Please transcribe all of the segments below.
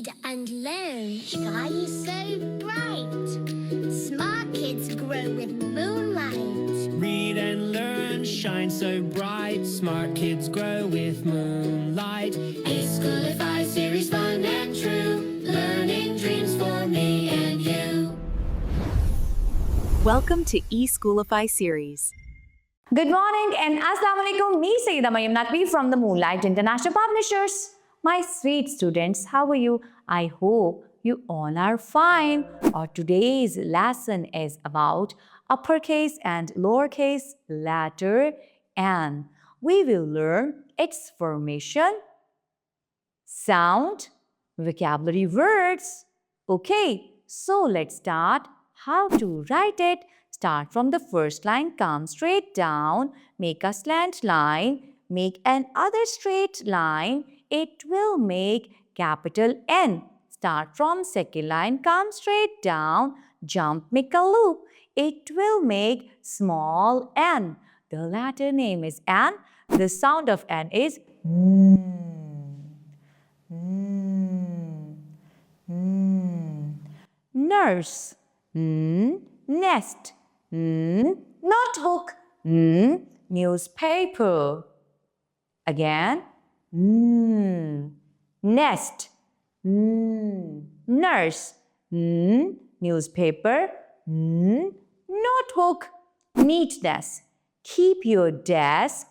read and learn shine so bright. Smart kids grow with moonlight. Read and learn, shine so bright. Smart kids grow with moonlight. eSchoolify series, fun and true. Learning dreams for me and you. Welcome to eSchoolify series. Good morning and Assalamu alaikum. Me Sayyida Maryam Naqvi from the Moonlight International Publishers. My sweet students, how are you? I hope you all are fine. Our today's lesson is about uppercase and lowercase letter N. We will learn its formation, sound, vocabulary words. Okay, so let's start. How to write it? Start from the first line, come straight down, make a slant line, make another straight line. It will make capital N. Start from second line, come straight down, jump, make a loop. It will make small n. The letter name is N. The sound of N is nurse, nest, notebook, newspaper. Again, nest, nurse, newspaper, notebook. Neatness, keep your desk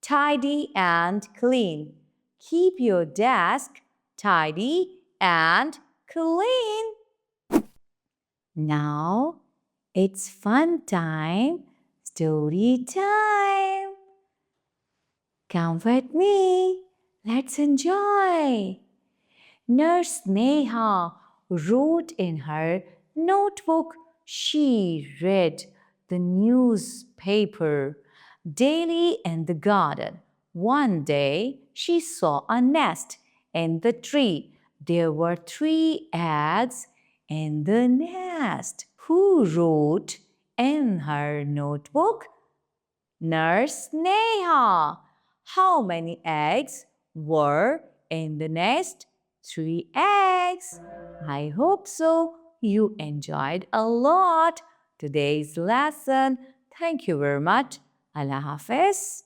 tidy and clean. Keep your desk tidy and clean. Now it's fun time, story time. Come with me, let's enjoy. Nurse Neha wrote in her notebook. She read the newspaper daily in the garden. One day she saw a nest in the tree. There were 3 eggs in the nest. Who wrote in her notebook? Nurse Neha. How many eggs were in the nest? 3 eggs. I hope so. You enjoyed a lot today's lesson. Thank you very much. Allah Hafiz.